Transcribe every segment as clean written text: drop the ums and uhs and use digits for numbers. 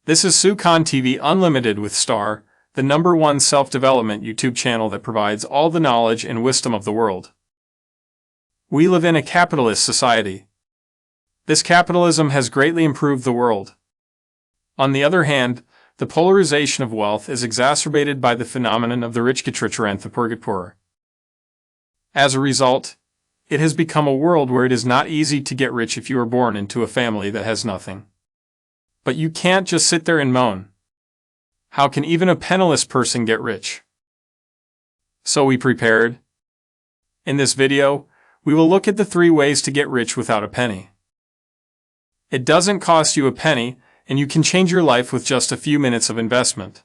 This is Sukhan TV Unlimited with Star, the #1 self-development YouTube channel that provides all the knowledge and wisdom of the world. We live in a capitalist society. This capitalism has greatly improved the world. On the other hand, the polarization of wealth is exacerbated by the phenomenon of the rich get richer and the poor get poorer. As a result, it has become a world where it is not easy to get rich if you are born into a family that has nothing. But you can't just sit there and moan. How can even a penniless person get rich? So we prepared. In this video, we will look at the 3 ways to get rich without a penny. It doesn't cost you a penny, and you can change your life with just a few minutes of investment.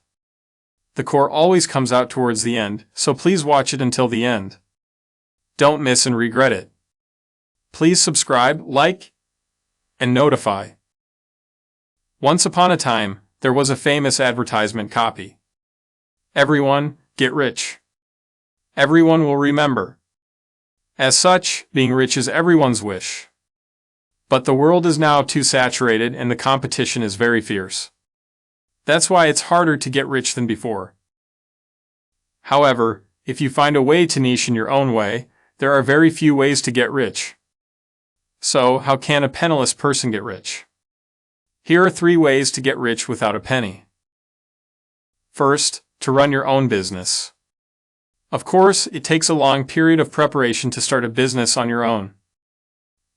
The core always comes out towards the end, so please watch it until the end. Don't miss and regret it. Please subscribe, like, and notify. Once upon a time, there was a famous advertisement copy. Everyone, get rich. Everyone will remember. As such, being rich is everyone's wish. But the world is now too saturated and the competition is very fierce. That's why it's harder to get rich than before. However, if you find a way to niche in your own way, there are very few ways to get rich. So, how can a penniless person get rich? Here are 3 ways to get rich without a penny. First, to run your own business. Of course, it takes a long period of preparation to start a business on your own.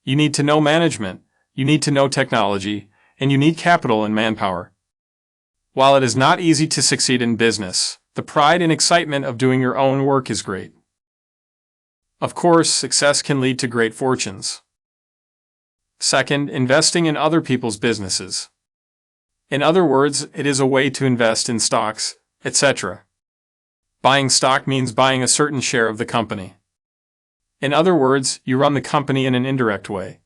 You need to know management, you need to know technology, and you need capital and manpower. While it is not easy to succeed in business, the pride and excitement of doing your own work is great. Of course, success can lead to great fortunes. Second, investing in other people's businesses. In other words, it is a way to invest in stocks, etc. Buying stock means buying a certain share of the company. In other words, you run the company in an indirect way.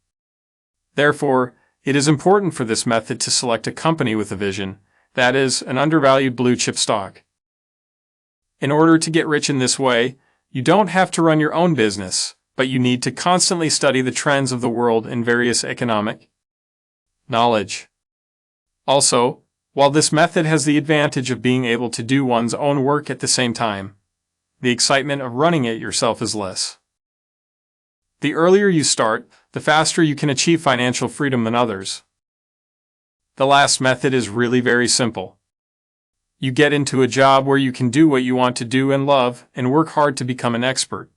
Therefore, it is important for this method to select a company with a vision, that is, an undervalued blue-chip stock. In order to get rich in this way, you don't have to run your own business, but you need to constantly study the trends of the world in various economic knowledge. Also, while this method has the advantage of being able to do one's own work at the same time, the excitement of running it yourself is less. The earlier you start, the faster you can achieve financial freedom than others. The last method is really very simple. You get into a job where you can do what you want to do and love, and work hard to become an expert.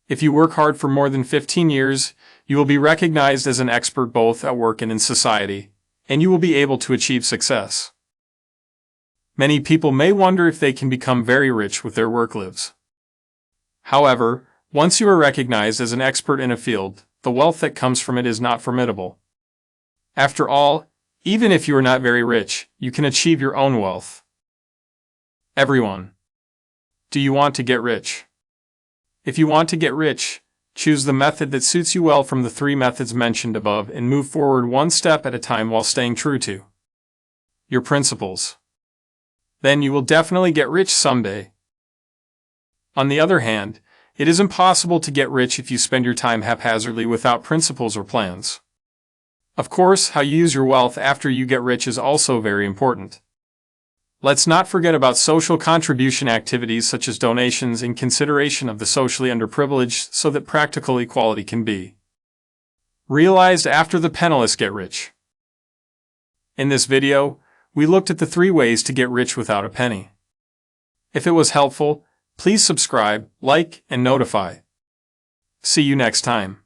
If you work hard for more than 15 years, you will be recognized as an expert both at work and in society, and you will be able to achieve success. Many people may wonder if they can become very rich with their work lives. However, once you are recognized as an expert in a field, the wealth that comes from it is not formidable. After all, even if you are not very rich, you can achieve your own wealth. Everyone. Do you want to get rich? If you want to get rich, choose the method that suits you well from the 3 methods mentioned above and move forward one step at a time while staying true to your principles. Then you will definitely get rich someday. On the other hand, it is impossible to get rich if you spend your time haphazardly without principles or plans. Of course, how you use your wealth after you get rich is also very important. Let's not forget about social contribution activities such as donations in consideration of the socially underprivileged so that practical equality can be realized after the penniless get rich. In this video, we looked at the 3 ways to get rich without a penny. If it was helpful, please subscribe, like, and notify. See you next time.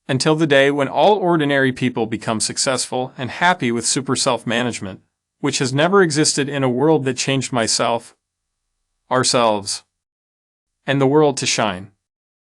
Until the day when all ordinary people become successful and happy with super self-management, which has never existed in a world that changed myself, ourselves, and the world to shine.